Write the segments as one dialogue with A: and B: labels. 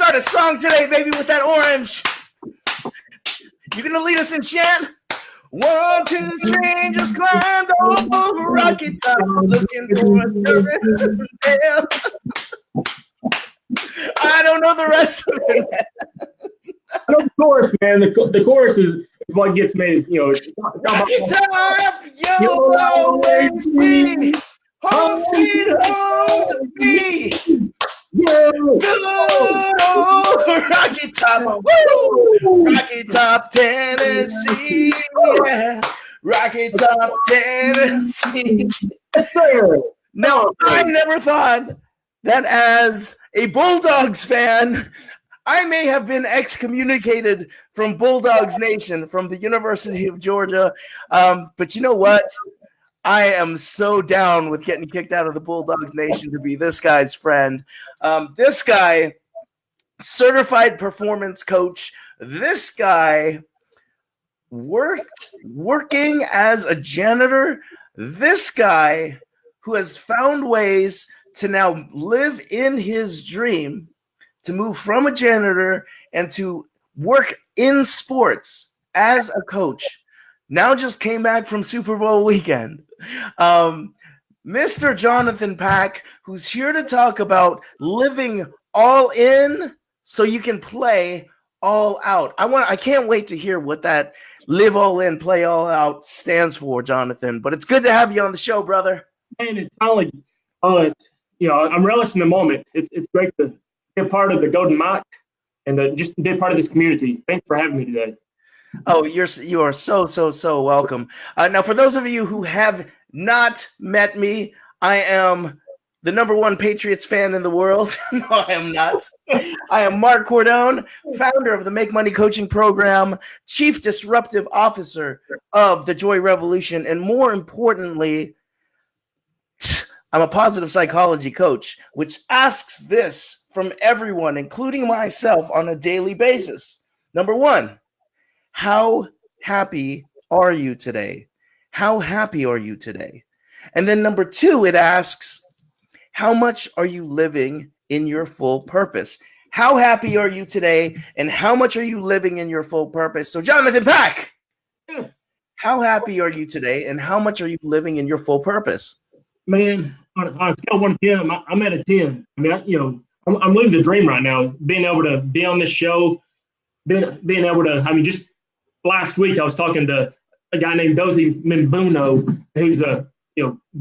A: start a song today, baby, with that orange. You gonna lead us in chant? 1, 2, 3, just climbed over rocky top, looking for a tail. I don't know the rest of it, man.
B: I know the chorus, man. The chorus is what gets me. Is,
A: rocky top, you'll always be home sweet home to me.
B: Yeah.
A: Good old Rocky Top, woo! Rocky Top, Tennessee, yeah. Rocky Top, Tennessee.
B: Yes, sir.
A: Now, I never thought that as a Bulldogs fan, I may have been excommunicated from Bulldogs Nation, from the University of Georgia. But you know what? I am so down with getting kicked out of the Bulldogs Nation to be this guy's friend. This guy, certified performance coach. This guy working as a janitor. This guy who has found ways to now live in his dream to move from a janitor and to work in sports as a coach. Now just came back from Super Bowl weekend. Mr. Jonathan Palk, who's here to talk about living all in so you can play all out. I can't wait to hear what that live all in, play all out stands for, Jonathan. But it's good to have you on the show, brother.
B: And it's kind of like, I'm relishing the moment. It's great to be a part of the Golden Mike and just be a part of this community. Thanks for having me today.
A: Oh, you are so welcome. Now, for those of you who have not met me, I am the #1 Patriots fan in the world. No, I am not. I am Mark Cordone, founder of the Make Money Coaching Program, Chief Disruptive Officer of the Joy Revolution, and more importantly, I'm a positive psychology coach, which asks this from everyone, including myself, on a daily basis. Number 1, how happy are you today? How happy are you today? And then number 2, it asks, how much are you living in your full purpose? How happy are you today? And how much are you living in your full purpose? So Jonathan Palk,
B: Yes.
A: How happy are you today? And how much are you living in your full purpose?
B: Man, on a scale of 1 to 10, I'm at a 10. I mean, I'm living the dream right now. Being able to be on this show, being able to, just last week I was talking to a guy named Dozie Mimbuno, who's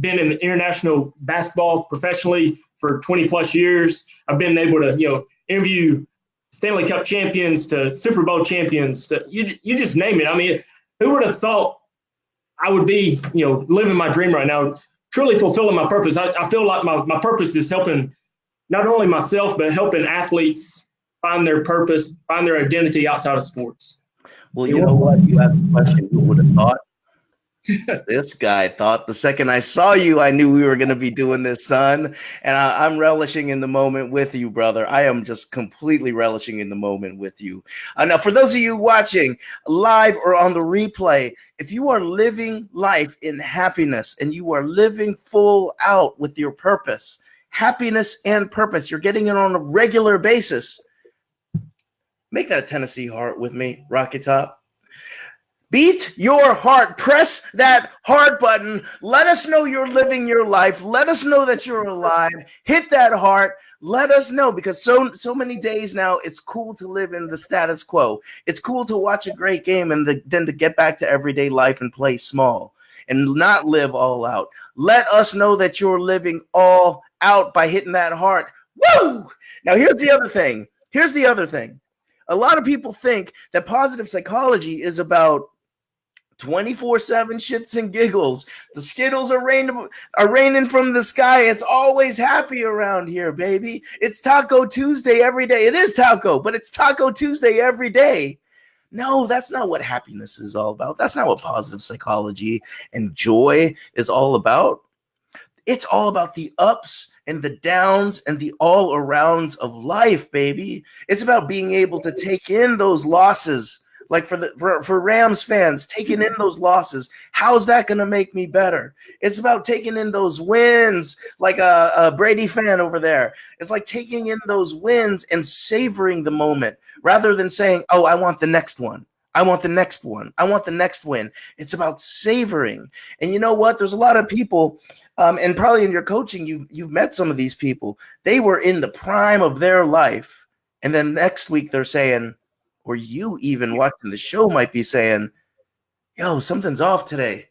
B: been in international basketball professionally for 20 plus years. I've been able to, interview Stanley Cup champions to Super Bowl champions to you just name it. I mean, who would have thought I would be, living my dream right now, truly fulfilling my purpose. I feel like my purpose is helping not only myself, but helping athletes find their purpose, find their identity outside of sports.
A: Well, you know what? You asked the question, who would have thought? This guy thought the second I saw you, I knew we were going to be doing this, son. And I'm relishing in the moment with you, brother. I am just completely relishing in the moment with you. Now, for those of you watching live or on the replay, if you are living life in happiness and you are living full out with your purpose, happiness and purpose, you're getting it on a regular basis. Make that Tennessee heart with me, Rocky Top. Beat your heart. Press that heart button. Let us know you're living your life. Let us know that you're alive. Hit that heart. Let us know, because so many days now, it's cool to live in the status quo. It's cool to watch a great game and then to get back to everyday life and play small and not live all out. Let us know that you're living all out by hitting that heart. Woo! Now, here's the other thing. A lot of people think that positive psychology is about 24/7 shits and giggles. The Skittles are raining from the sky. It's always happy around here, baby. It's Taco Tuesday every day. It is taco, but it's Taco Tuesday every day. No, that's not what happiness is all about. That's not what positive psychology and joy is all about. It's all about the ups and the downs and the all-arounds of life, baby. It's about being able to take in those losses Like for Rams fans, taking in those losses, how's that going to make me better? It's about taking in those wins, like a Brady fan over there. It's like taking in those wins and savoring the moment rather than saying, oh, I want the next one. I want the next one. I want the next win. It's about savoring. And you know what? There's a lot of people, and probably in your coaching, you've met some of these people. They were in the prime of their life. And then next week they're saying, or you even watching the show might be saying, yo, something's off today.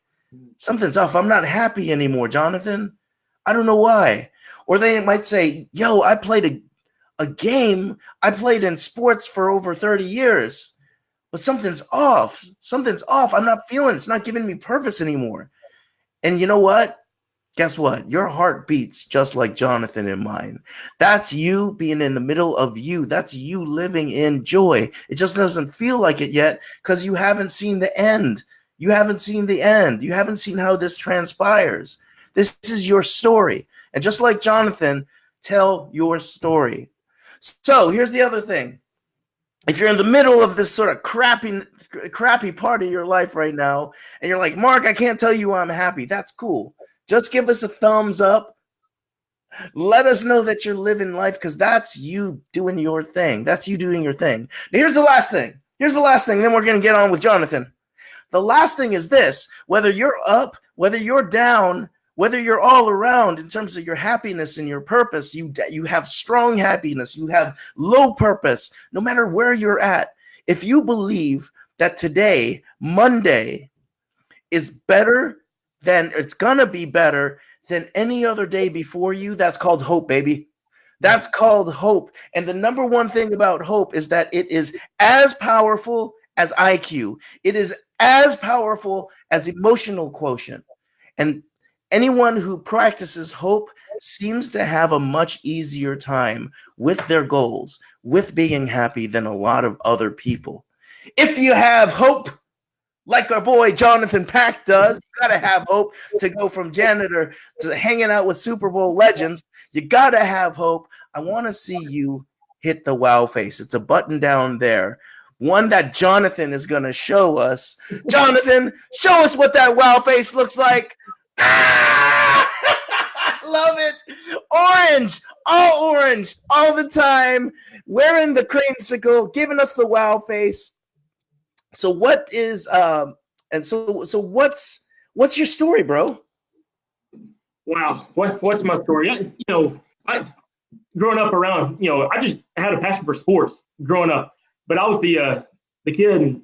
A: Something's off. I'm not happy anymore, Jonathan. I don't know why. Or they might say, yo, I played a game. I played in sports for over 30 years. But something's off. Something's off. I'm not feeling it. It's not giving me purpose anymore. And you know what? Guess what? Your heart beats just like Jonathan and mine. That's you being in the middle of you. That's you living in joy. It just doesn't feel like it yet because you haven't seen the end. You haven't seen the end. You haven't seen how this transpires. This is your story. And just like Jonathan, tell your story. So here's the other thing. If you're in the middle of this sort of crappy part of your life right now, and you're like, Mark, I can't tell you I'm happy. That's cool. Just give us a thumbs up. Let us know that you're living life because that's you doing your thing. That's you doing your thing. Now, here's the last thing. Then we're going to get on with Jonathan. The last thing is this. Whether you're up, whether you're down, whether you're all around in terms of your happiness and your purpose, you have strong happiness, you have low purpose, no matter where you're at. If you believe that today, Monday, is better than, it's going to be better than any other day before you, that's called hope, baby. That's called hope. And the number one thing about hope is that it is as powerful as IQ. It is as powerful as emotional quotient. And anyone who practices hope seems to have a much easier time with their goals, with being happy than a lot of other people. If you have hope, like our boy Jonathan Palk does, you got to have hope to go from janitor to hanging out with Super Bowl legends. You got to have hope. I want to see you hit the wow face. It's a button down there. One that Jonathan is going to show us. Jonathan, show us what that wow face looks like. Ah! Love it. Orange, all the time, wearing the creamsicle, giving us the wow face. So what is so what's your story, bro?
B: Wow, what's my story? I growing up around, I just had a passion for sports growing up, but I was the kid and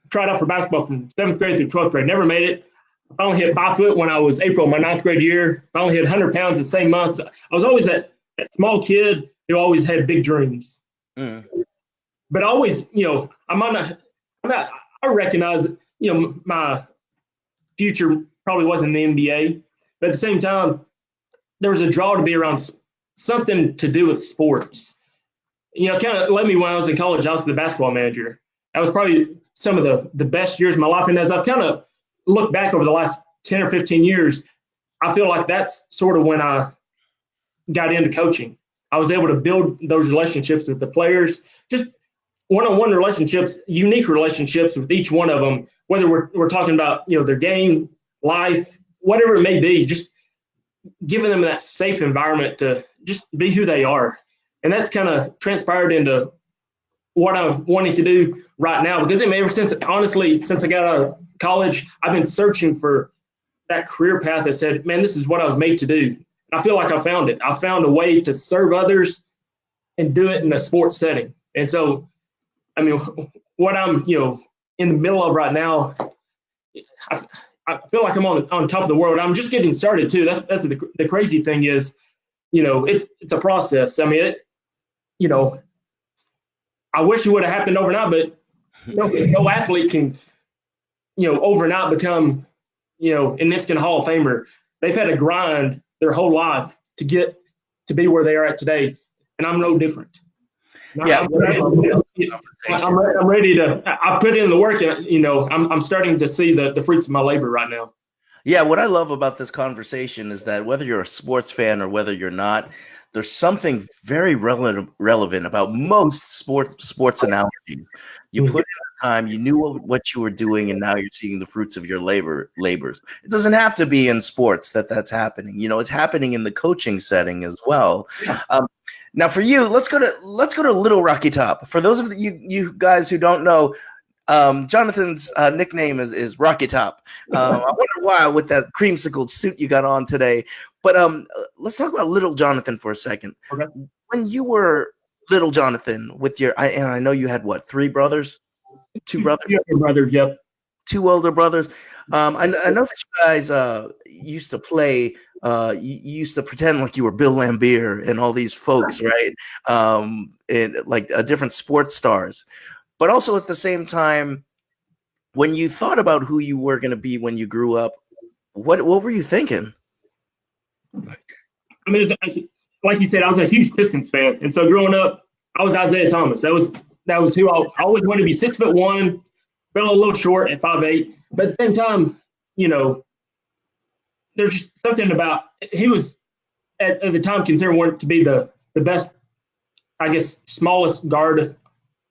B: tried out for basketball from 7th grade through 12th grade. Never made it. I finally hit 5 foot when I was April, my 9th grade year. Finally hit 100 pounds the same month. So I was always that small kid who always had big dreams. Mm. But I always, I recognize, my future probably wasn't in the NBA. But at the same time, there was a draw to be around something to do with sports. Kind of led me when I was in college. I was the basketball manager. That was probably some of the best years of my life. And as I've kind of looked back over the last 10 or 15 years, I feel like that's sort of when I got into coaching. I was able to build those relationships with the players, just one-on-one relationships, unique relationships with each one of them, whether we're talking about, their game, life, whatever it may be, just giving them that safe environment to just be who they are. And that's kind of transpired into what I'm wanting to do right now. Because ever since I got out of college, I've been searching for that career path that said, man, this is what I was made to do. And I feel like I found it. I found a way to serve others and do it in a sports setting. And so, what I'm, in the middle of right now, I feel like I'm on top of the world. I'm just getting started too. That's the crazy thing is, it's a process. I wish it would have happened overnight, but no athlete can, overnight become, an instant Hall of Famer. They've had to grind their whole life to get to be where they are at today, and I'm no different. I'm ready to. I put in the work, and I'm starting to see the fruits of my labor right now.
A: Yeah, what I love about this conversation is that whether you're a sports fan or whether you're not, there's something very relevant about most sports analogies. You put in the time, you knew what you were doing, and now you're seeing the fruits of your labors. It doesn't have to be in sports that's happening. It's happening in the coaching setting as well. Now, for you, let's go to Little Rocky Top. For those of you guys who don't know, Jonathan's nickname is Rocky Top. I wonder why with that creamsicle suit you got on today. But let's talk about Little Jonathan for a second.
B: Okay.
A: When you were Little Jonathan with and I know you had what, 3 brothers? 2 brothers?
B: 2 brothers, yep.
A: 2 older brothers. I know that you guys used to play. You used to pretend like you were Bill Lambier and all these folks, right? And like different sports stars. But also at the same time, when you thought about who you were going to be when you grew up, what were you thinking?
B: I mean, like you said, I was a huge Pistons fan, and so growing up, I was Isaiah Thomas. That was who I always wanted to be. 6'1", fell a little short at 5'8", but at the same time, there's just something about he was at the time considered one to be the best, I guess, smallest guard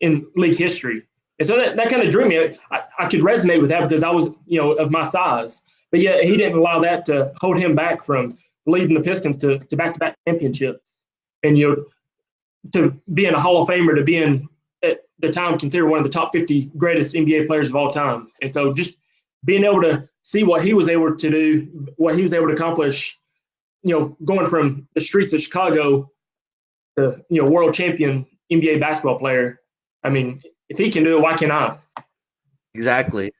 B: in league history, and so that kind of drew me. I could resonate with that because I was of my size, but yet he didn't allow that to hold him back from leading the Pistons to back-to-back championships, and to being a Hall of Famer, to being at the time considered one of the top 50 greatest NBA players of all time. And so just being able to see what he was able to do, what he was able to accomplish, going from the streets of Chicago to world champion NBA basketball player. I mean, if he can do it, why can't I?
A: Exactly.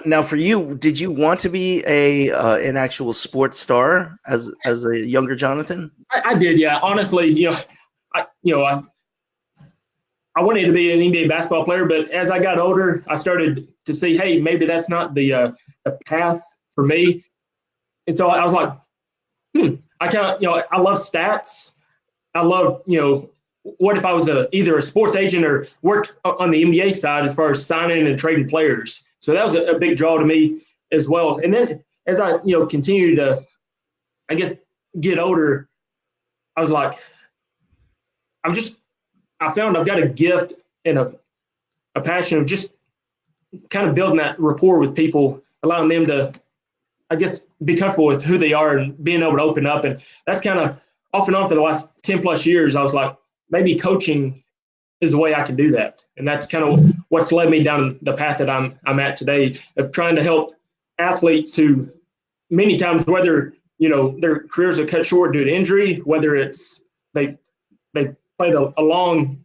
A: Now, for you, did you want to be an actual sports star as a younger Jonathan?
B: I did, yeah. Honestly, I wanted to be an NBA basketball player, but as I got older, I started to see, hey, maybe that's not the path for me. And so I was like, I kind of, I love stats. I love, what if I was either a sports agent or worked on the NBA side as far as signing and trading players. So that was a big draw to me as well. And then as I, continued to, I guess, get older, I was like, I found I've got a gift and a passion of just kind of building that rapport with people, allowing them to, I guess, be comfortable with who they are and being able to open up. And that's kind of off and on for the last 10 plus years. I was like, maybe coaching is the way I can do that. And that's kind of what's led me down the path that I'm at today, of trying to help athletes who many times, whether, their careers are cut short due to injury, whether it's they played a long,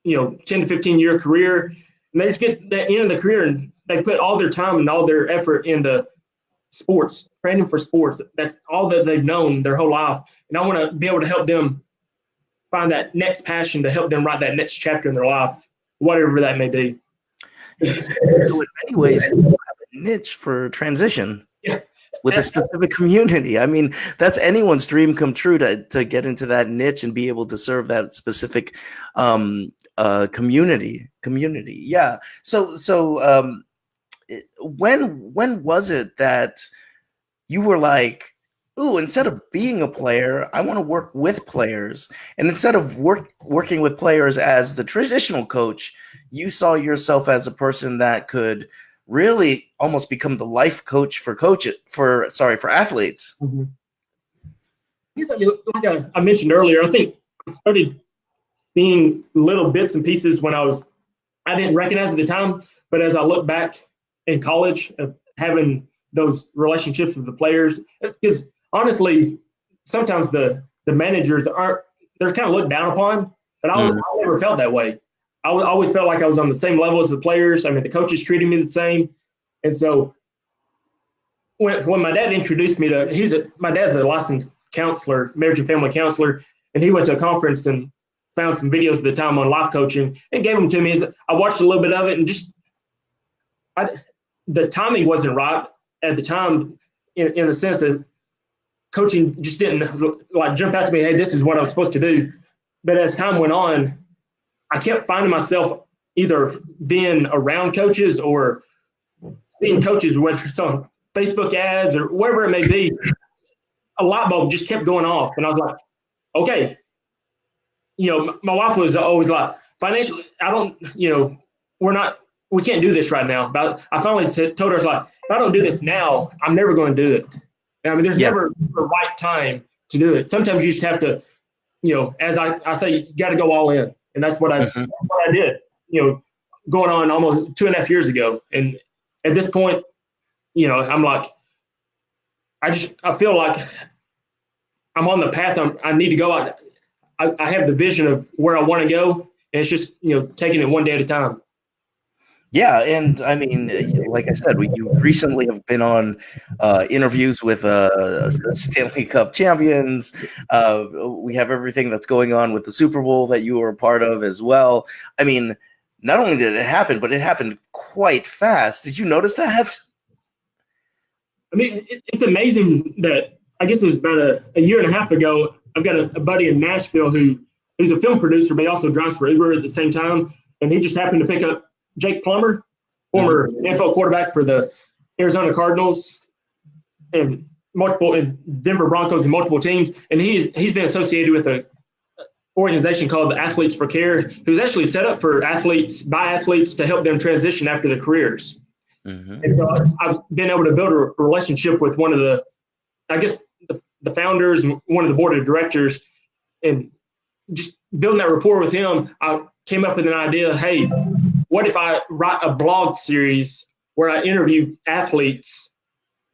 B: 10 to 15 year career, and they just get that end of the career and they put all their time and all their effort into sports, training for sports. That's all that they've known their whole life. And I want to be able to help them find that next passion to help them write that next chapter in their life, whatever that may be.
A: So in many ways, you have a niche for transition.
B: Yeah.
A: With a specific community. I mean, that's anyone's dream come true to get into that niche and be able to serve that specific community. Yeah. So when was it that you were like, ooh, instead of being a player, I want to work with players. And instead of working with players as the traditional coach, you saw yourself as a person that could really almost become the life coach for athletes.
B: Mm-hmm. Like I mentioned earlier, I think I started seeing little bits and pieces when I didn't recognize at the time, but as I look back in college, of having those relationships with the players, because honestly, sometimes the managers they're kind of looked down upon, but I never felt that way. I always felt like I was on the same level as the players. I mean, the coaches treated me the same. And so when my dad introduced me to, my dad's a licensed counselor, marriage and family counselor, and he went to a conference and found some videos at the time on life coaching and gave them to me. I watched a little bit of it and the timing wasn't right at the time in the sense that coaching just didn't like jump out to me, hey, this is what I'm supposed to do. But as time went on, I kept finding myself either being around coaches or seeing coaches, whether it's on Facebook ads or wherever it may be. A light bulb just kept going off. And I was like, okay. My wife was always like, financially, I don't, we can't do this right now. But I finally told her, like, if I don't do this now, I'm never going to do it. I mean, there's never a right time to do it. Sometimes you just have to, as I say, you got to go all in. And that's what I did, going on almost 2.5 years ago. And at this point, I'm like, I feel like I'm on the path I need to go. I have the vision of where I want to go. And it's just, taking it one day at a time.
A: Yeah, and I mean, like I said, you recently have been on interviews with Stanley Cup champions. We have everything that's going on with the Super Bowl that you were a part of as well. I mean, not only did it happen, but it happened quite fast. Did you notice that?
B: I mean, it's amazing that I guess it was about a year and a half ago. I've got a buddy in Nashville who's a film producer, but he also drives for Uber at the same time. And he just happened to pick up Jake Plummer, former NFL quarterback for the Arizona Cardinals and Denver Broncos and multiple teams. And he's been associated with an organization called the Athletes for Care, who's actually set up for athletes by athletes to help them transition after their careers. And so I've been able to build a relationship with one of the founders and one of the board of directors, and just building that rapport with him, I came up with an idea. Hey, what if I write a blog series where I interview athletes,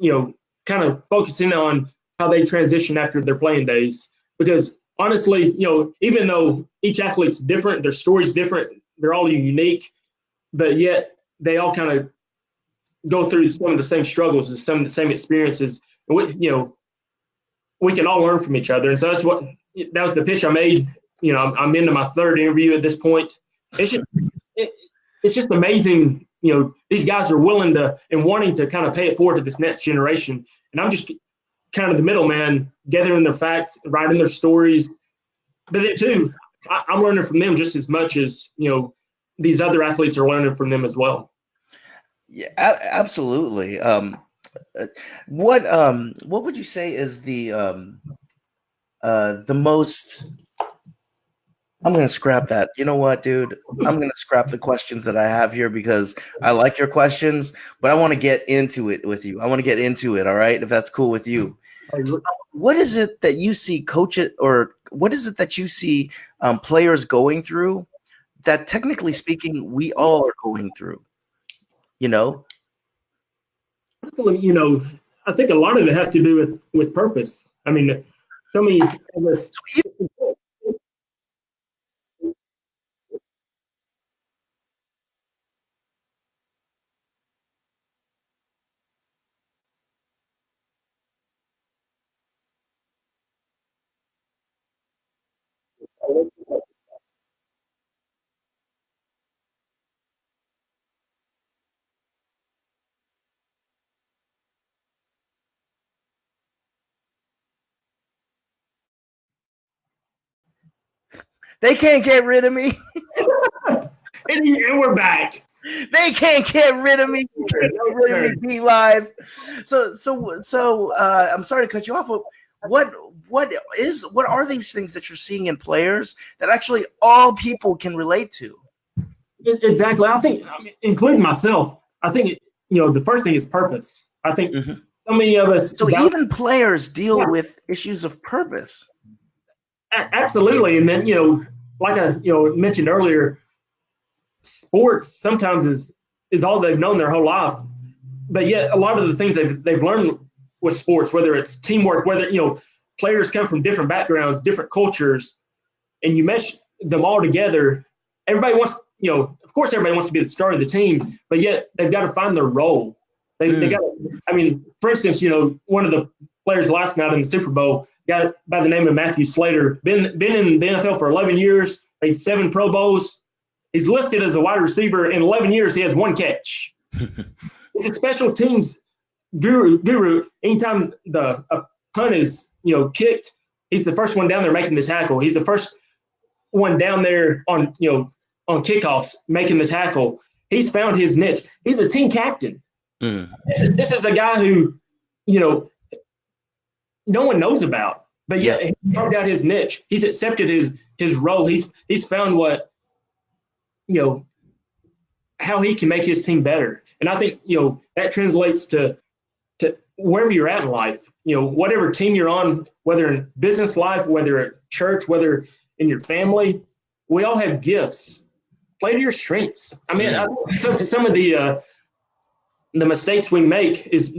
B: kind of focusing on how they transition after their playing days? Because honestly, even though each athlete's different, their story's different, they're all unique, but yet they all kind of go through some of the same struggles and some of the same experiences. We can all learn from each other. And so that was the pitch I made. I'm into my third interview at this point. It's just amazing. These guys are willing to and wanting to kind of pay it forward to this next generation. And I'm just kind of the middleman, gathering their facts, writing their stories. But then too, I'm learning from them just as much as, these other athletes are learning from them as well.
A: Yeah, absolutely. What would you say is the most? I'm going to scrap that. You know what, dude? I'm going to scrap the questions that I have here because I like your questions, but I want to get into it with you. I want to get into it. All right. If that's cool with you. What is it that you see coaches, or what is it that you see players going through that, technically speaking, we all are going through?
B: I think a lot of it has to do with purpose. I mean, so many of us.
A: They can't get rid of me.
B: And we're back.
A: They can't get rid of me. Be live. So I'm sorry to cut you off. But what are these things that you're seeing in players that actually all people can relate to?
B: Exactly. I think, including myself, I think the first thing is purpose. I think so many of us.
A: So even players deal with issues of purpose.
B: Absolutely. And then, like I mentioned earlier, sports sometimes is all they've known their whole life. But yet a lot of the things they've learned with sports, whether it's teamwork, whether, players come from different backgrounds, different cultures, and you mesh them all together. Everybody wants, of course, everybody wants to be the star of the team, but yet they've got to find their role. They got to, for instance, one of the players last night in the Super Bowl, guy by the name of Matthew Slater, been in the NFL for 11 years, made 7 Pro Bowls. He's listed as a wide receiver. In 11 years, he has 1 catch. He's a special teams guru. Anytime a punt is, kicked, he's the first one down there making the tackle. He's the first one down there on kickoffs making the tackle. He's found his niche. He's a team captain. This is a guy who, no one knows about, but yet he carved out his niche. He's accepted his role. He's found what how he can make his team better. And I think, that translates to wherever you're at in life, whatever team you're on, whether in business life, whether at church, whether in your family, we all have gifts. Play to your strengths. I mean, I think some of the mistakes we make is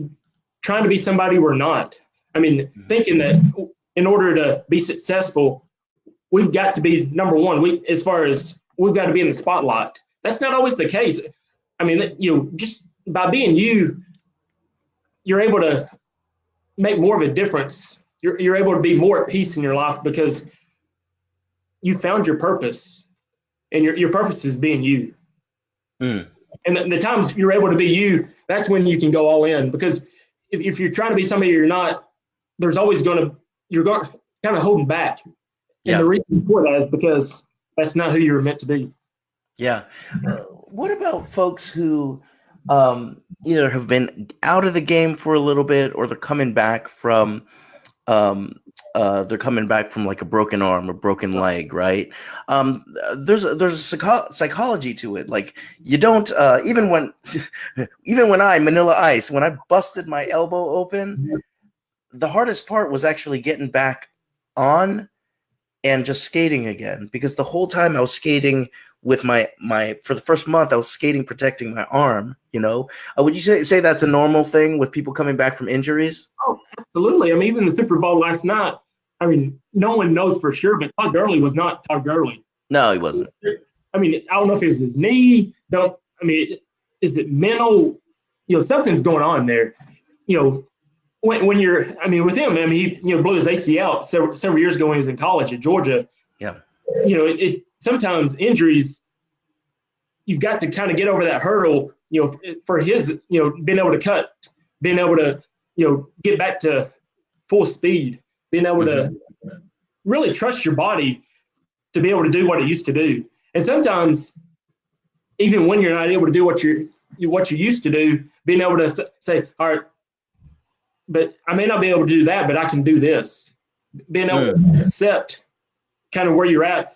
B: trying to be somebody we're not. I mean, thinking that in order to be successful, we've got to be number one. We've got to be in the spotlight. That's not always the case. I mean, just by being you're able to make more of a difference. You're able to be more at peace in your life because you found your purpose, and your purpose is being you. And the times you're able to be you, that's when you can go all in. Because if you're trying to be somebody you're not, there's always you're kind of holding back. And the reason for that is because that's not who you're meant to be.
A: Yeah. What about folks who either have been out of the game for a little bit, or they're coming back from like a broken arm or broken leg, right? There's a psychology to it. Like, you don't even when Manila Ice, when I busted my elbow open, the hardest part was actually getting back on and just skating again, because the whole time I was skating with my for the first month, I was skating protecting my arm. Would you say that's a normal thing with people coming back from injuries?
B: Oh, absolutely. I mean, even the Super Bowl last night, I mean, no one knows for sure, but Todd Gurley was not Todd Gurley.
A: No, he wasn't.
B: I mean, I don't know if it was his knee. Is it mental? Something's going on there. When you're, with him, he blew his ACL several years ago when he was in college at Georgia.
A: Yeah.
B: Sometimes injuries, you've got to kind of get over that hurdle, for his, being able to cut, being able to, get back to full speed, being able to really trust your body to be able to do what it used to do. And sometimes, even when you're not able to do what you used to do, being able to say, all right, but I may not be able to do that, but I can do this. Being able to accept kind of where you're at.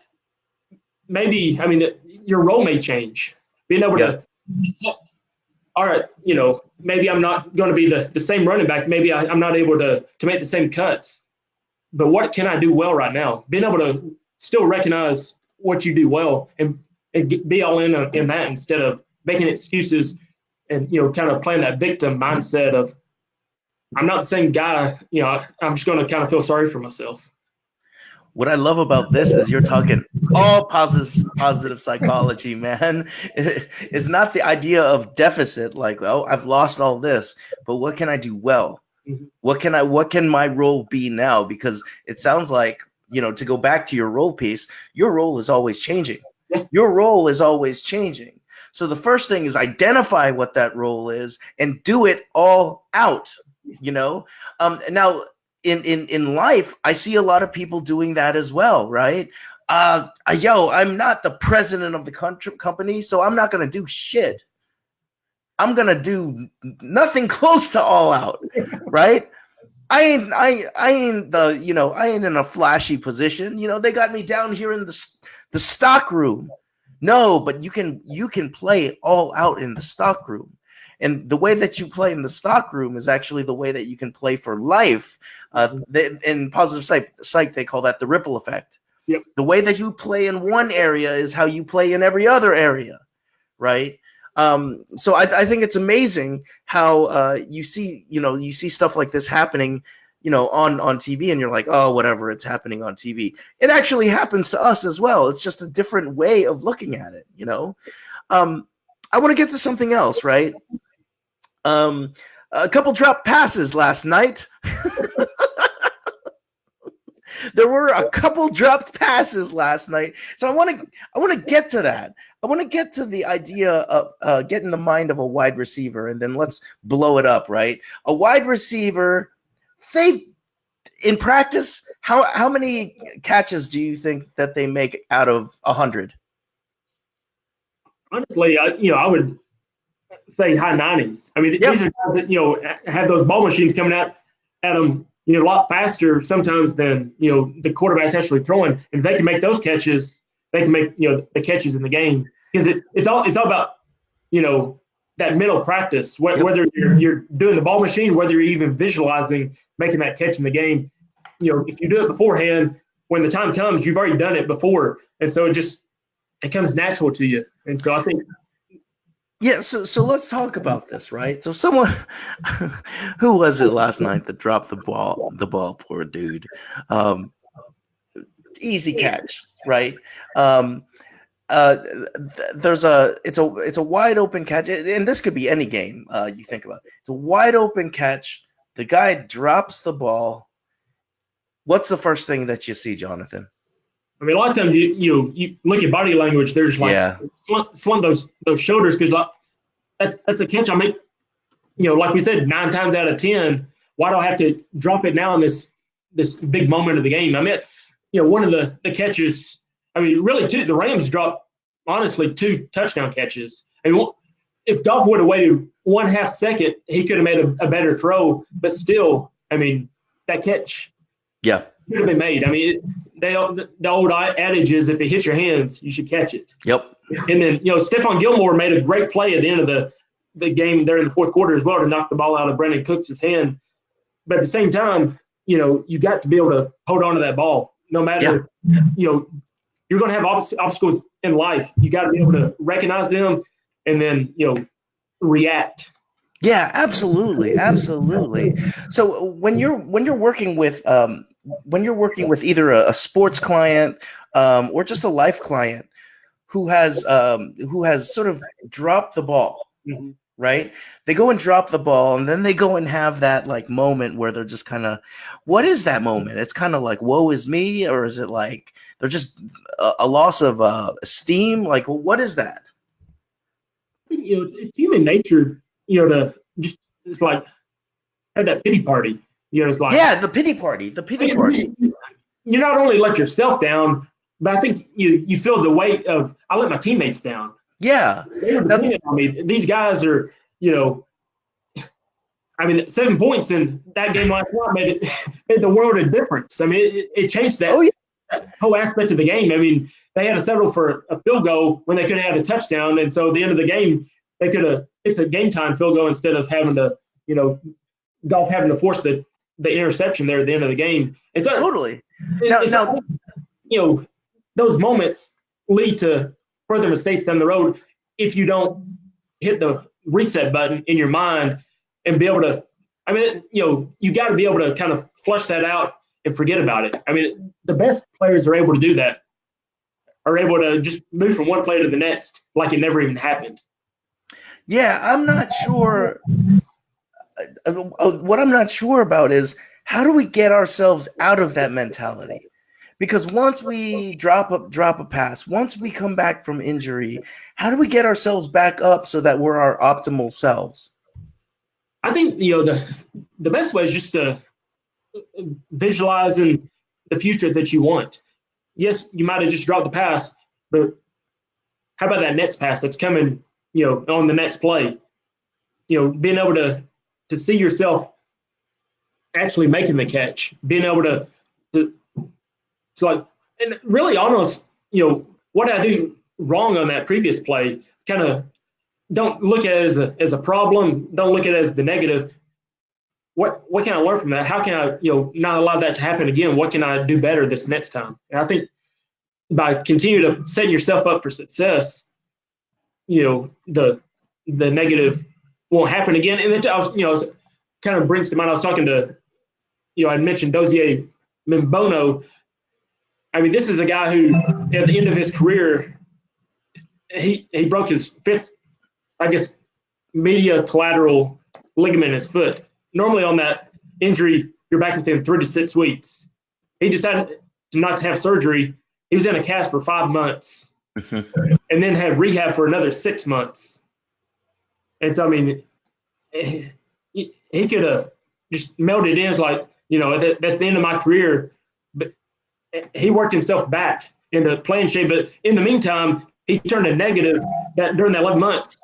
B: Maybe, your role may change. Being able to, all right, maybe I'm not going to be the same running back. Maybe I'm not able to make the same cuts. But what can I do well right now? Being able to still recognize what you do well and be all in that, instead of making excuses and, kind of playing that victim mindset of, I'm not the same guy, I'm just going to kind of feel sorry for myself.
A: What I love about this is you're talking all positive psychology, man. It's not the idea of deficit, like, oh, I've lost all this, but what can I do well? What can my role be now? Because it sounds like, to go back to your role piece, your role is always changing. Your role is always changing. So the first thing is identify what that role is and do it all out, Now, in life, I see a lot of people doing that as well, right? I'm not the president of the company, so I'm not going to do shit. I'm going to do nothing close to all out, right? I ain't in a flashy position. They got me down here in the stock room. No, but you can play all out in the stock room. And the way that you play in the stock room is actually the way that you can play for life. In positive psych, they call that the ripple effect.
B: Yep.
A: The way that you play in one area is how you play in every other area, right? So I think it's amazing how you see stuff like this happening, on TV, and you're like, oh, whatever, it's happening on TV. It actually happens to us as well. It's just a different way of looking at it, I want to get to something else, right? A couple dropped passes last night. There were a couple dropped passes last night. So I want to get to that. I want to get to the idea of getting the mind of a wide receiver, and then let's blow it up, right? A wide receiver, in practice, how many catches do you think that they make out of 100?
B: Honestly, I would say high 90s. These are guys that, have those ball machines coming out at them, a lot faster sometimes than, the quarterback's actually throwing. And if they can make those catches, they can make, the catches in the game. because it's all about, that mental practice, whether you're doing the ball machine, whether you're even visualizing making that catch in the game. If you do it beforehand, when the time comes, you've already done it before. And so it comes natural to you. And so I think.
A: Yeah. So let's talk about this, right? So someone, who was it last night that dropped the ball, poor dude. Easy catch, right? It's a wide open catch, and this could be any game you think about. It's a wide open catch. The guy drops the ball. What's the first thing that you see, Jonathan?
B: I mean, a lot of times you look at body language. There's slump those shoulders, because that's a catch I make. Like we said, 9 times out of 10. Why do I have to drop it now in this big moment of the game? I mean, one of the catches. I mean, really, the Rams dropped, honestly, 2 touchdown catches. I mean, if Goff would have waited 1/2 second, he could have made a better throw. But still, I mean, that catch could have been made. I mean, the old adage is, if it hits your hands, you should catch it.
A: Yep.
B: And then, Stephon Gilmore made a great play at the end of the game there in the fourth quarter as well to knock the ball out of Brandon Cooks' hand. But at the same time, you got to be able to hold on to that ball. No matter, you're going to have obstacles in life. You got to be able to recognize them and then, react.
A: Yeah, absolutely. So when you're working with either a sports client or just a life client who has sort of dropped the ball,
B: mm-hmm.
A: right? They go and drop the ball, and then they go and have that like moment where they're just kind of, what is that moment? It's kind of like, woe is me, or is it like they're just a loss of esteem? Like, what is that?
B: I think, it's human nature, to just like have that pity party. It's like,
A: the pity party.
B: You not only let yourself down, but I think you feel the weight of, I let my teammates down.
A: Yeah.
B: They were depending on me. These guys are, I mean, 7 points in that game last night made the world a difference. I mean, it changed that whole aspect of the game. I mean, they had to settle for a field goal when they could have had a touchdown. And so at the end of the game, they could have hit the game time field goal instead of having to, Goff having to force the interception there at the end of the game. And so
A: totally.
B: Those moments lead to further mistakes down the road if you don't hit the reset button in your mind and be able to, I mean, you got to be able to kind of flush that out and forget about it. I mean, the best players are able to do that, are able to just move from one play to the next like it never even happened.
A: Yeah, I'm not sure. What I'm not sure about is, how do we get ourselves out of that mentality? Because once we drop a pass, once we come back from injury, how do we get ourselves back up so that we're our optimal selves?
B: I think, the best way is just to visualize in the future that you want. Yes, you might have just dropped the pass, but how about that next pass that's coming, on the next play? Being able to see yourself actually making the catch, being able to it's like, and really almost, what I do wrong on that previous play, kind of don't look at it as a problem. Don't look at it as the negative. What can I learn from that? How can I, not allow that to happen again? What can I do better this next time? And I think by continuing to set yourself up for success, the negative won't happen again. And it, kind of brings to mind, I was talking to, I mentioned Dozier Mimbono. I mean, this is a guy who, at the end of his career, he broke his 5th, I guess, medial collateral ligament in his foot. Normally on that injury, you're back within 3 to 6 weeks. He decided not to have surgery. He was in a cast for 5 months and then had rehab for another 6 months. And so, I mean, he could have just melted in. It's like, that's the end of my career. But he worked himself back into playing shape. But in the meantime, he turned a negative that during that 11 months.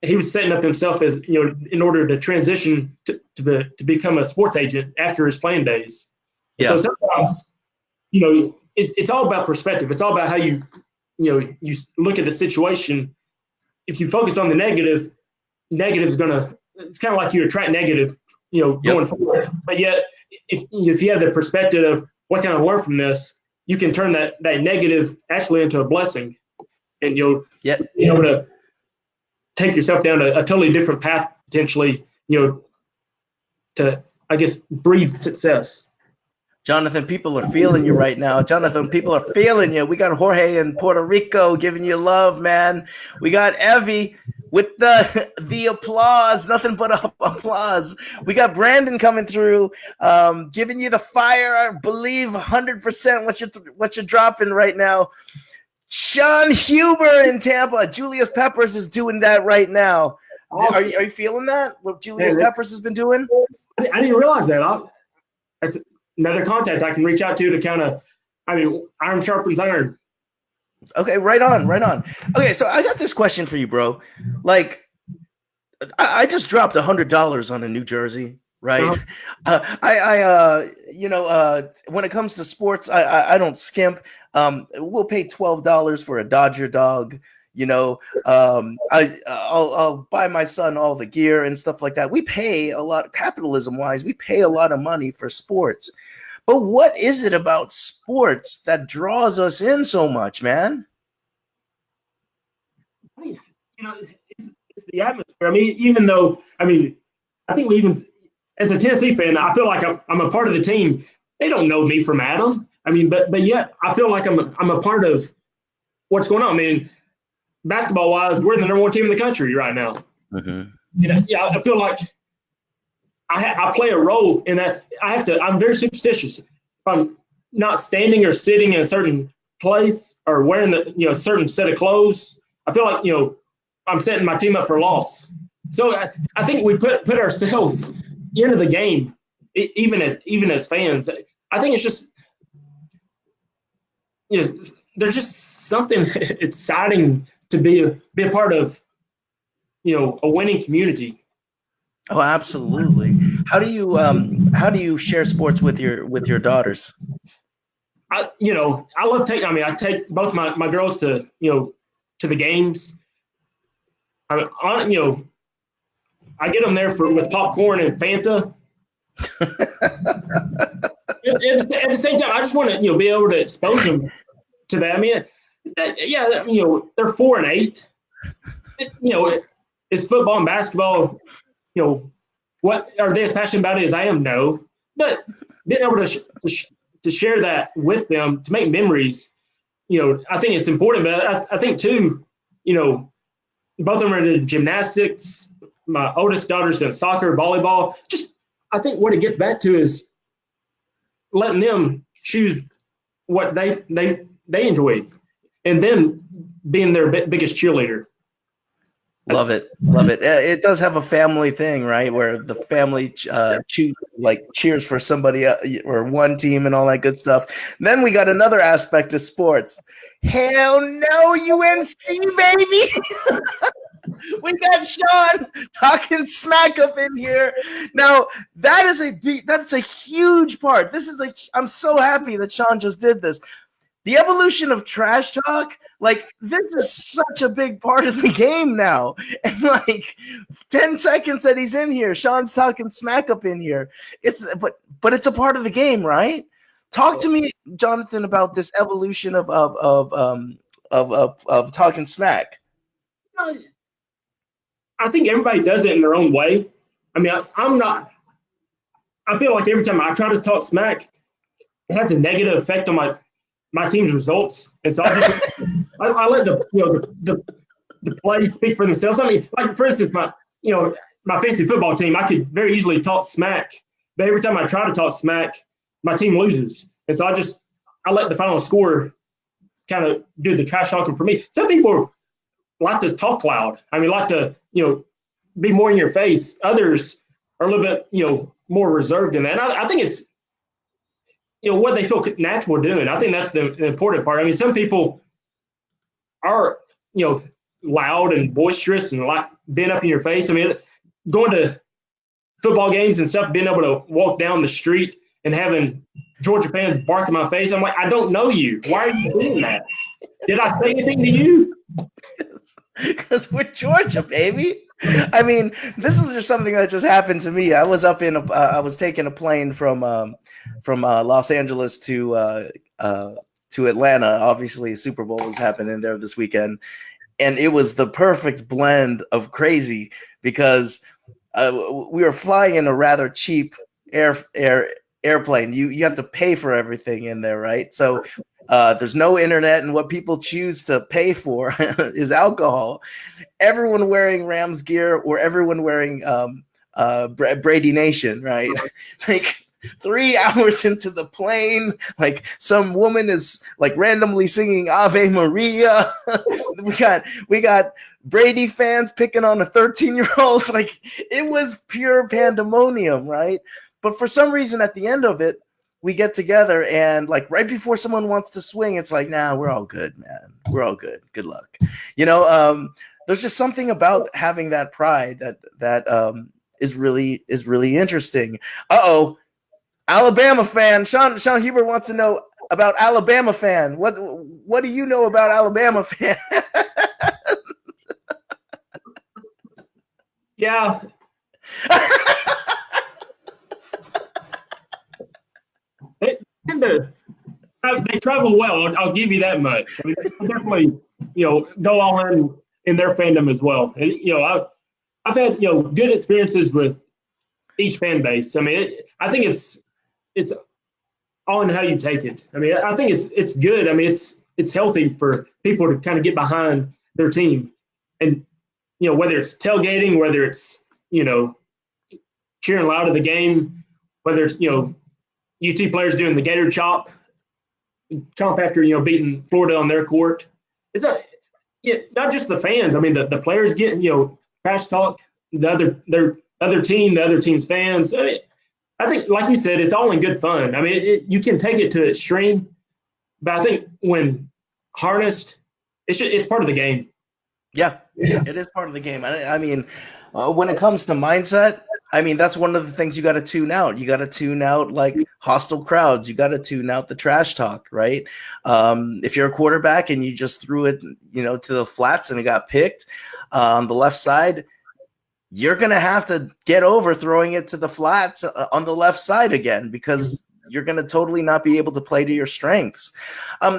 B: He was setting up himself as, in order to transition to become a sports agent after his playing days. Yeah. So sometimes, it's all about perspective. It's all about how you you look at the situation. If you focus on the negative is gonna. It's kind of like you attract negative, going forward. But yet, if you have the perspective of what can I learn from this, you can turn that negative actually into a blessing, and you'll be able to take yourself down a totally different path potentially. To I guess breathe success.
A: Jonathan, people are feeling you right now. Jonathan, people are feeling you. We got Jorge in Puerto Rico giving you love, man. We got Evie with the applause, nothing but applause. We got Brandon coming through, giving you the fire. I believe 100% what you're dropping right now. Sean Huber in Tampa. Julius Peppers is doing that right now. Awesome. Are you feeling that? What Julius Peppers has been doing?
B: I didn't realize that. That's another contact I can reach out to kind of. Iron sharpens iron.
A: Okay, right on. Okay, so I got this question for you, bro. Like, I just dropped $100 on a New Jersey, right? When it comes to sports, I don't skimp. We'll pay $12 for a Dodger dog. I'll buy my son all the gear and stuff like that. We pay a lot, capitalism-wise. We pay a lot of money for sports. But what is it about sports that draws us in so much, man?
B: It's the atmosphere. Even though, I think we even, as a Tennessee fan, I feel like I'm a part of the team. They don't know me from Adam. But yet I feel like I'm a part of what's going on. Basketball-wise, we're the number one team in the country right now. Mm-hmm. I feel like I play a role in that. I'm very superstitious. If I'm not standing or sitting in a certain place or wearing a certain set of clothes, I feel like, I'm setting my team up for a loss. So I think we put ourselves into the game, even as fans. I think it's just, there's just something exciting to be a part of, a winning community.
A: Oh, absolutely. How do you share sports with your daughters?
B: I love taking. I take both my girls to to the games. I get them there with popcorn and Fanta. At the same time, I just want to be able to expose them to that. They're 4 and 8. It's football and basketball. What are they as passionate about it as I am? No, but being able to share that with them, to make memories, I think it's important. But I think too, both of them are in gymnastics. My oldest daughter's doing soccer, volleyball. I think what it gets back to is letting them choose what they enjoy, and then being their biggest cheerleader.
A: Love it. It does have a family thing, right? Where the family cheers for somebody or one team and all that good stuff. And then we got another aspect of sports. Hell no, UNC, baby. We got Sean talking smack up in here. Now that's a huge part. I'm so happy that Sean just did this. The evolution of trash talk, this is such a big part of the game now. And 10 seconds that he's in here, Sean's talking smack up in here. But it's a part of the game, right? Talk to me, Jonathan, about this evolution of talking smack.
B: I think everybody does it in their own way. I'm not. I feel like every time I try to talk smack, it has a negative effect on my team's results, and so I let the plays speak for themselves. For instance, my fantasy football team, I could very easily talk smack, but every time I try to talk smack, my team loses, and so I let the final score kind of do the trash talking for me. Some people like to talk loud. Like to be more in your face. Others are a little bit more reserved in that. And I think it's what they feel natural doing. I think that's the important part. Some people are loud and boisterous and like being up in your face. Going to football games and stuff, being able to walk down the street and having Georgia fans bark in my face. I'm like, I don't know you. Why are you doing that? Did I say anything to you?
A: Because we're Georgia, baby. I mean, this was just something that just happened to me. I was I was taking a plane from Los Angeles to Atlanta. Obviously, Super Bowl was happening there this weekend, and it was the perfect blend of crazy because we were flying in a rather cheap airplane. You have to pay for everything in there, right? So there's no internet, and what people choose to pay for is alcohol. Everyone wearing Rams gear or everyone wearing Brady Nation, right? Like 3 hours into the plane, like some woman is like randomly singing Ave Maria. we got Brady fans picking on a 13-year-old. Like it was pure pandemonium, right? But for some reason at the end of it, we get together and like right before someone wants to swing, it's like, nah, we're all good, man. We're all good. Good luck. There's just something about having that pride that is really interesting. Alabama fan. Sean Huber wants to know about Alabama fan. What do you know about Alabama fan?
B: Yeah. They travel well. I'll give you that much. I mean, they definitely, go all in their fandom as well. And, I've had, good experiences with each fan base. I mean, I think it's all in how you take it. I mean, I think it's good. I mean, it's healthy for people to kind of get behind their team, and whether it's tailgating, whether it's cheering loud at the game, whether it's UT players doing the Gator chomp after beating Florida on their court. It's not just the fans. I mean, the players getting trash talk, their other team's fans. I mean, I think, like you said, it's all in good fun. I mean, you can take it to extreme, but I think when harnessed, it's part of the game.
A: Yeah, it is part of the game. I mean, when it comes to mindset, I mean, that's one of the things you got to tune out. You got to tune out like hostile crowds. You got to tune out the trash talk, right? If you're a quarterback and you just threw it, to the flats and it got picked on the left side, you're going to have to get over throwing it to the flats on the left side again because you're going to totally not be able to play to your strengths.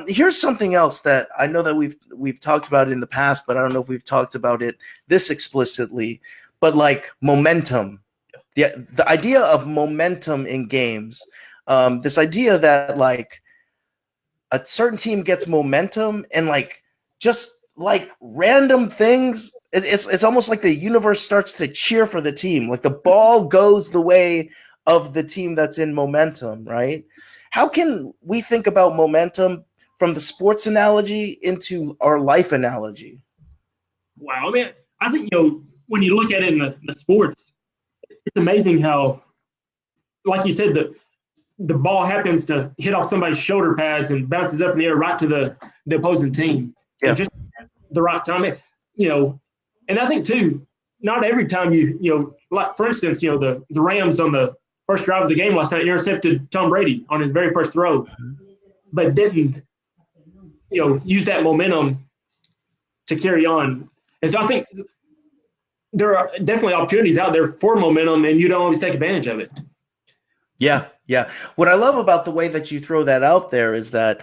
A: Here's something else that I know that we've talked about in the past, but I don't know if we've talked about it this explicitly, but like momentum. The idea of momentum in games, this idea that like a certain team gets momentum and like just like random things, it's almost like the universe starts to cheer for the team. Like the ball goes the way of the team that's in momentum, right? How can we think about momentum from the sports analogy into our life analogy?
B: Wow. I mean, I think, when you look at it in the sports, it's amazing how, like you said, the ball happens to hit off somebody's shoulder pads and bounces up in the air right to the opposing team.
A: Yeah.
B: And just the right time, and I think too, not every time like for instance, the Rams on the first drive of the game last night intercepted Tom Brady on his very first throw, but didn't, use that momentum to carry on. And so I think there are definitely opportunities out there for momentum, and you don't always take advantage of it.
A: Yeah. What I love about the way that you throw that out there is that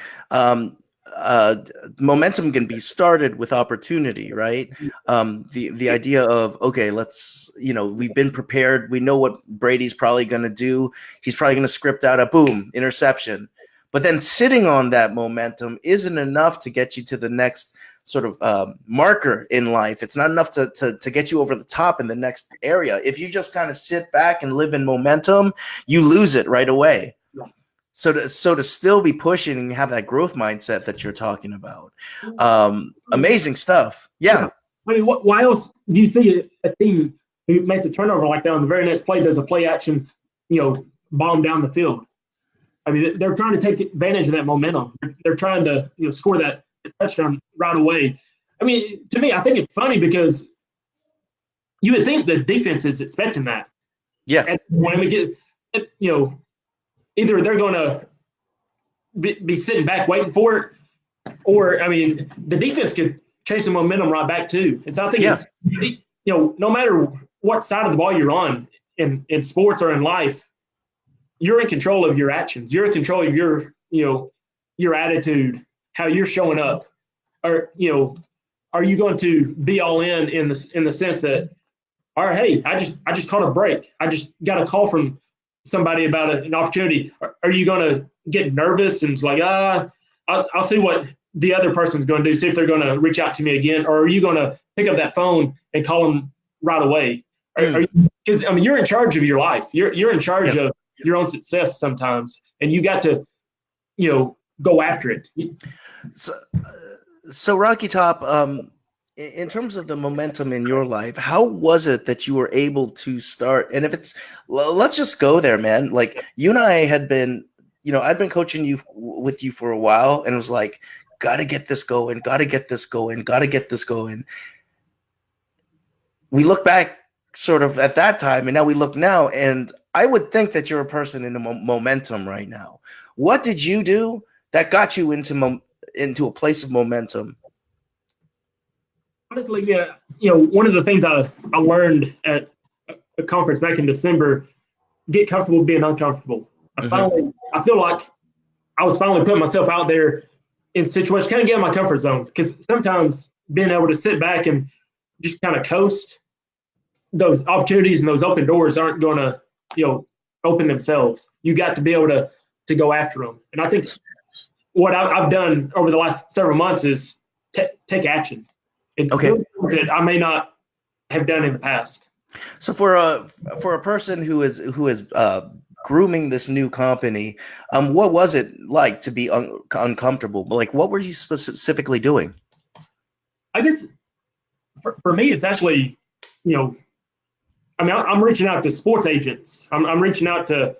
A: momentum can be started with opportunity, right? The idea of, okay, let's, we've been prepared. We know what Brady's probably going to do. He's probably going to script out a boom interception. But then sitting on that momentum isn't enough to get you to the next sort of marker in life. It's not enough to get you over the top in the next area. If you just kind of sit back and live in momentum, you lose it right away. So to still be pushing and have that growth mindset that you're talking about, amazing stuff. Yeah.
B: I mean, why else do you see a team who makes a turnover like that on the very next play does a play action, bomb down the field? I mean, they're trying to take advantage of that momentum. They're trying to score that touchdown right away. I mean, to me, I think it's funny because you would think the defense is expecting that.
A: Yeah.
B: And when we get, either they're going to be sitting back waiting for it, or I mean, the defense could change the momentum right back too. And so I think it's no matter what side of the ball you're on in sports or in life, you're in control of your actions. You're in control of your attitude, how you're showing up. Or are you going to be all in the sense that, all right, hey, I just caught a break. I just got a call from somebody about an opportunity. Are you going to get nervous and it's like, I'll see what the other person's going to do, see if they're going to reach out to me again, or are you going to pick up that phone and call them right away? Because I mean, you're in charge of your life. You're in charge of your own success sometimes, and you got to go after it.
A: So Rocky Top, in terms of the momentum in your life, how was it that you were able to start? And let's just go there, man. Like you and I had been, I'd been coaching with you for a while, and it was like, gotta get this going, gotta get this going, gotta get this going. We look back sort of at that time, and now we look now, and I would think that you're a person in a momentum right now. What did you do that got you into a place of momentum?
B: Honestly, one of the things I learned at a conference back in December, get comfortable being uncomfortable. I feel like I was finally putting myself out there in situations, kind of get in my comfort zone, because sometimes being able to sit back and just kind of coast, those opportunities and those open doors aren't going to, open themselves. You got to be able to go after them. And I think what I've done over the last several months is take action. And do things that I may not have done in the past.
A: So for a person who is grooming this new company, what was it like to be uncomfortable? Like, what were you specifically doing?
B: I guess for me, it's actually, I'm reaching out to sports agents. I'm reaching out to,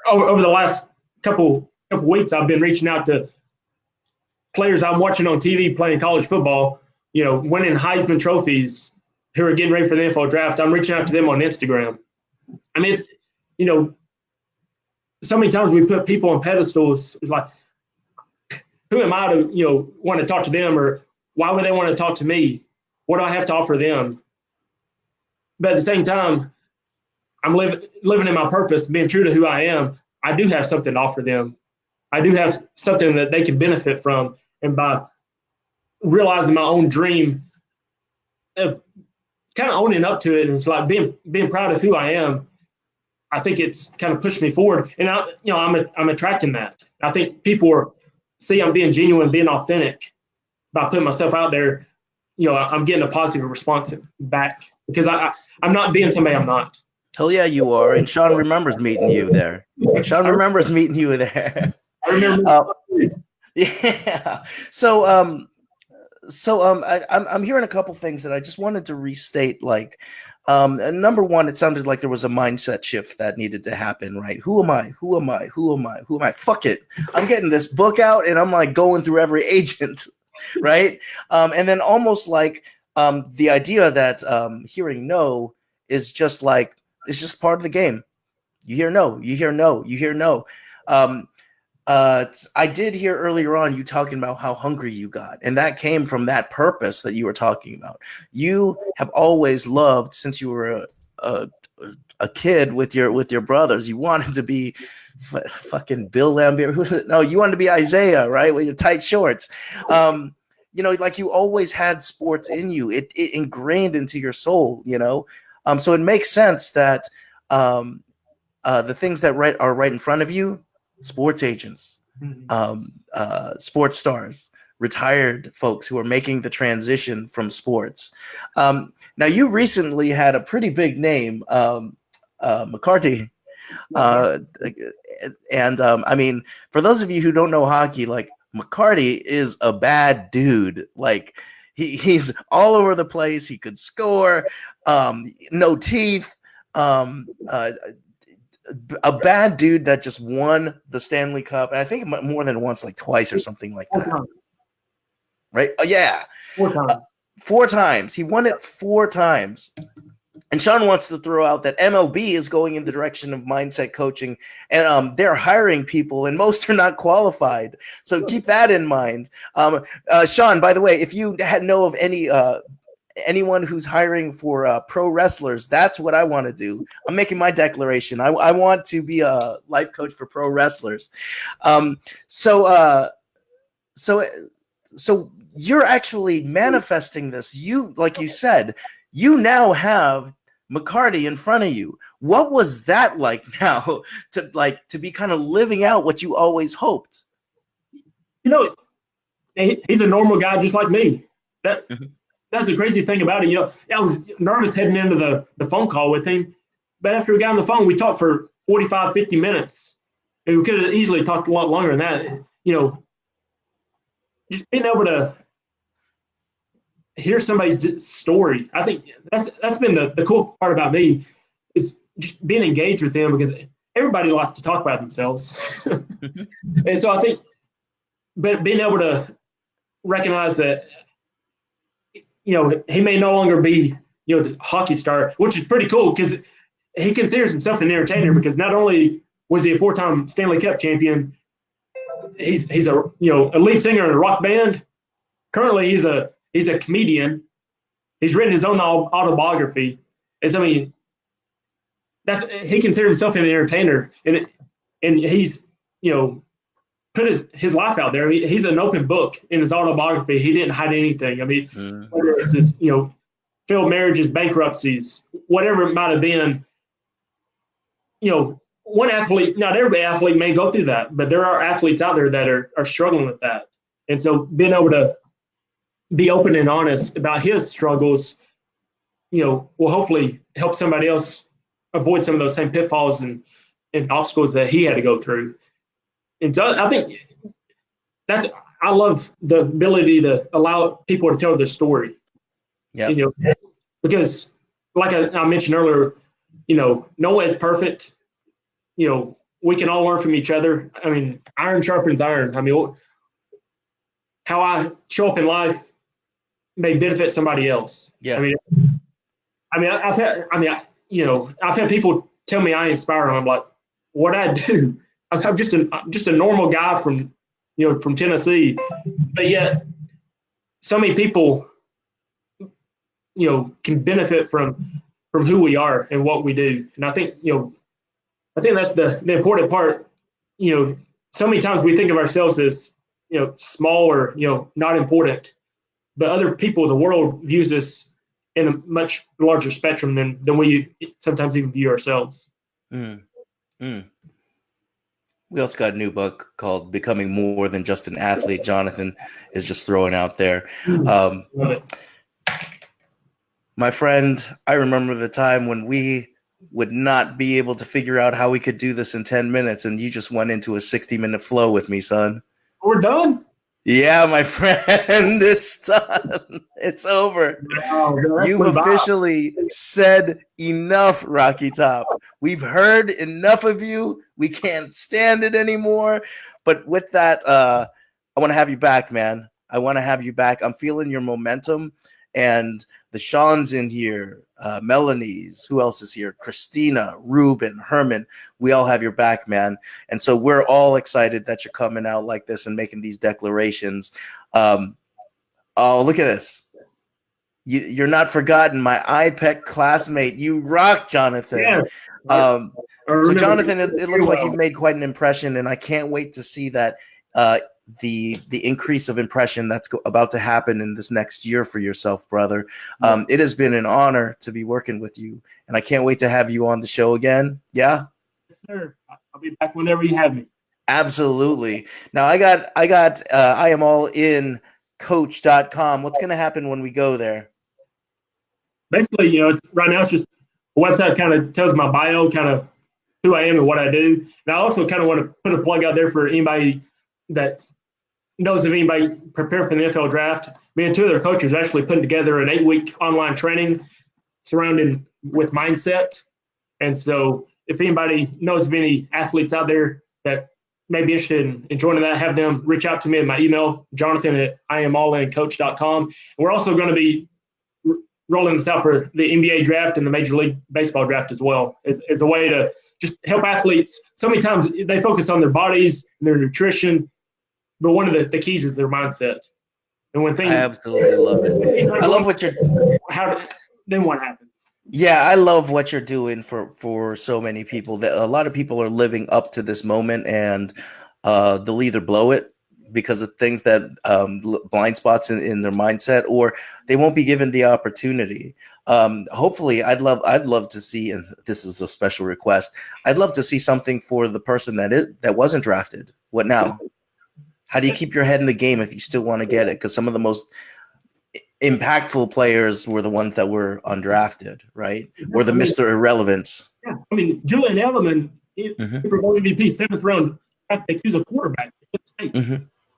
B: over the last couple weeks, I've been reaching out to players I'm watching on TV playing college football, winning Heisman trophies, who are getting ready for the NFL draft. I'm reaching out to them on Instagram. I mean, it's, so many times we put people on pedestals. It's like, who am I to, want to talk to them, or why would they want to talk to me? What do I have to offer them? But at the same time, I'm living in my purpose, being true to who I am. I do have something to offer them. I do have something that they can benefit from. And by realizing my own dream of kind of owning up to it, and it's like being proud of who I am, I think it's kind of pushed me forward. And I'm attracting that. I think people see I'm being genuine, being authentic by putting myself out there. I'm getting a positive response back because I'm not being somebody I'm not.
A: Hell yeah, you are. And Sean remembers meeting you there. Sean remembers meeting you there.
B: I remember.
A: Yeah. So I'm hearing a couple things that I just wanted to restate. Like, number one, it sounded like there was a mindset shift that needed to happen, right? Who am I? Who am I? Who am I? Who am I? Fuck it. I'm getting this book out and I'm like going through every agent, right? And then almost like the idea that hearing no is just like, it's just part of the game. You hear no, you hear no, you hear no. I did hear earlier on you talking about how hungry you got, and that came from that purpose that you were talking about. You have always loved, since you were a kid with your brothers. You wanted to be fucking Bill Laimbeer. No, you wanted to be Isaiah, right, with your tight shorts. Like you always had sports in you. It ingrained into your soul. So it makes sense that the things that are right in front of you. Sports agents, sports stars, retired folks who are making the transition from sports. Now, you recently had a pretty big name, McCarty. I mean, for those of you who don't know hockey, like McCarty is a bad dude. Like he's all over the place. He could score, no teeth. A bad dude that just won the Stanley Cup, and I think more than once, like twice or something like that. Right? Yeah.
B: 4 times.
A: 4 times. He won it 4 times. And Sean wants to throw out that MLB is going in the direction of mindset coaching, and they're hiring people, and most are not qualified. So keep that in mind. Sean, by the way, if you know of anyone who's hiring for pro wrestlers, that's what I want to do. I'm making my declaration. I want to be a life coach for pro wrestlers. So you're actually manifesting this. You, like you said, you now have McCarty in front of you. What was that like now to be kind of living out what you always hoped?
B: He's a normal guy just like me. That's the crazy thing about it. I was nervous heading into the phone call with him, but after we got on the phone, we talked for 45, 50 minutes. And we could have easily talked a lot longer than that. Just being able to hear somebody's story. I think that's been the cool part about me, is just being engaged with them, because everybody likes to talk about themselves. And so I think being able to recognize that, he may no longer be, the hockey star, which is pretty cool, because he considers himself an entertainer, because not only was he a 4-time Stanley Cup champion, he's a lead singer in a rock band. Currently, he's a comedian. He's written his own autobiography. And so, he considers himself an entertainer, and he's put his life out there. He's an open book in his autobiography. He didn't hide anything. Whether it's his failed marriages, bankruptcies, whatever it might have been. One athlete, not every athlete may go through that, but there are athletes out there that are struggling with that. And so being able to be open and honest about his struggles, will hopefully help somebody else avoid some of those same pitfalls and obstacles that he had to go through. And so I think I love the ability to allow people to tell their story.
A: Yeah.
B: Because like I mentioned earlier, no one is perfect. We can all learn from each other. Iron sharpens iron. How I show up in life may benefit somebody else.
A: Yeah.
B: I've had people tell me I inspire them. I'm like, what I do? I'm just a normal guy from Tennessee, but yet so many people, can benefit from who we are and what we do. And I think that's the important part. So many times we think of ourselves as, small or, not important, but other people in the world views us in a much larger spectrum than we sometimes even view ourselves.
A: We also got a new book called Becoming More Than Just an Athlete. Jonathan is just throwing out there. My friend, I remember the time when we would not be able to figure out how we could do this in 10 minutes, and you just went into a 60-minute flow with me, son.
B: We're done?
A: Yeah, my friend, it's done. It's over.
B: Wow,
A: you've officially said enough, Rocky Top. We've heard enough of you. We can't stand it anymore. But with that, I want to have you back, man. I want to have you back. I'm feeling your momentum. And the Sean's in here, Melanie's, who else is here? Christina, Ruben, Herman. We all have your back, man. And so we're all excited that you're coming out like this and making these declarations. Oh, look at this. You're not forgotten, my IPEC classmate. You rock, Jonathan.
B: Yeah.
A: So, Jonathan, it looks like you've made quite an impression, and I can't wait to see that the increase of impression that's about to happen in this next year for yourself, brother. It has been an honor to be working with you, and I can't wait to have you on the show again. Yeah?
B: Yes, sir. I'll be back whenever you have me.
A: Absolutely. Now, I got I am all in coach.com. What's going to happen when we go there?
B: Basically, right now it's just a website that kind of tells my bio, kind of who I am and what I do. And I also kind of want to put a plug out there for anybody that knows of anybody prepare for the NFL draft. Me and two other coaches are actually putting together an 8-week online training surrounding with mindset. And so if anybody knows of any athletes out there that may be interested in joining that, have them reach out to me at my email, Jonathan@IamAllinCoach.com. And we're also going to be rolling this out for the NBA draft and the Major League Baseball draft as well, as a way to just help athletes. So many times they focus on their bodies and their nutrition, but one of the keys is their mindset. And when things,
A: I absolutely love it. I love what you're.
B: Then what happens?
A: Yeah, I love what you're doing for so many people. That a lot of people are living up to this moment, and they'll either blow it because of things that blind spots in their mindset, or they won't be given the opportunity. Hopefully, I'd love to see, and this is a special request, I'd love to see something for the person that wasn't drafted. What now? How do you keep your head in the game if you still want to get it? Because some of the most impactful players were the ones that were undrafted, right? Or the Mr. Irrelevance.
B: Yeah, I mean, Julian Edelman, Super Bowl MVP, 7th round draft pick. He was a quarterback.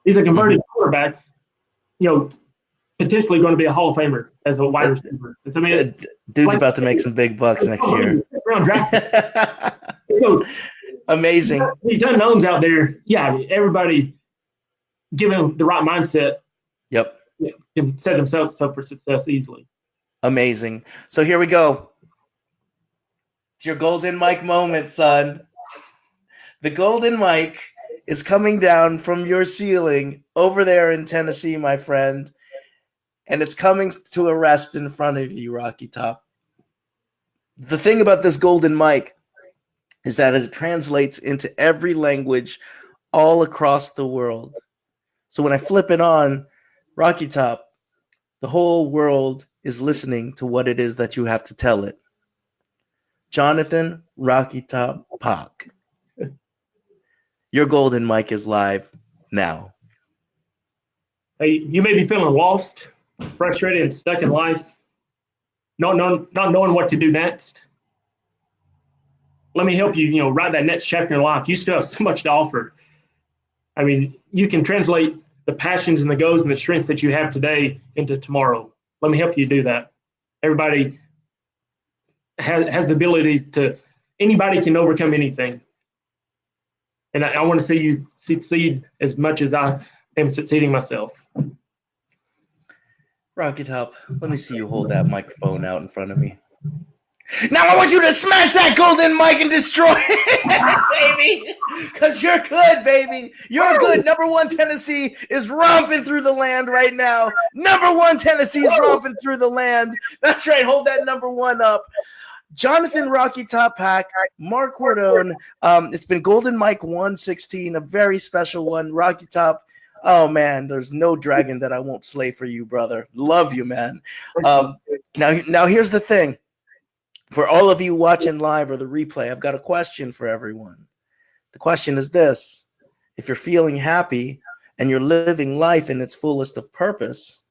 B: He's a converted quarterback. Potentially going to be a Hall of Famer as a wide receiver. I mean,
A: dude's about to make some big bucks next year.
B: Round draft.
A: Amazing.
B: These unknowns out there. Yeah, I mean, everybody given the right mindset.
A: Yep.
B: Can set themselves up for success easily.
A: Amazing. So here we go. It's your golden mic moment, son. The golden mic is coming down from your ceiling over there in Tennessee, my friend. And it's coming to a rest in front of you, Rocky Top. The thing about this golden mic is that it translates into every language all across the world. So when I flip it on, Rocky Top, the whole world is listening to what it is that you have to tell it. Jonathan Rocky Top Palk. Your golden mic is live now.
B: Hey, you may be feeling lost, frustrated, and stuck in life, not knowing what to do next. Let me help you, write that next chapter in life. You still have so much to offer. I mean, you can translate the passions and the goals and the strengths that you have today into tomorrow. Let me help you do that. Everybody has the ability anybody can overcome anything. And I want to see you succeed as much as I am succeeding myself.
A: Rocky Top, let me see you hold that microphone out in front of me. Now I want you to smash that golden mic and destroy it, baby. Because you're good, baby. You're good. Number one Tennessee is romping through the land right now. Number one Tennessee is romping through the land. That's right. Hold that number one up. Jonathan Rocky Top Palk, Mark Cordone. It's been Golden Mike 116, a very special one. Rocky Top. Oh, man, there's no dragon that I won't slay for you, brother. Love you, man. Now here's the thing. For all of you watching live or the replay, I've got a question for everyone. The question is this. If you're feeling happy and you're living life in its fullest of purpose,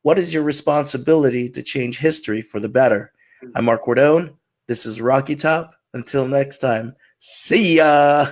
A: what is your responsibility to change history for the better? I'm Mark Cordone. This is Rocky Top. Until next time, see ya.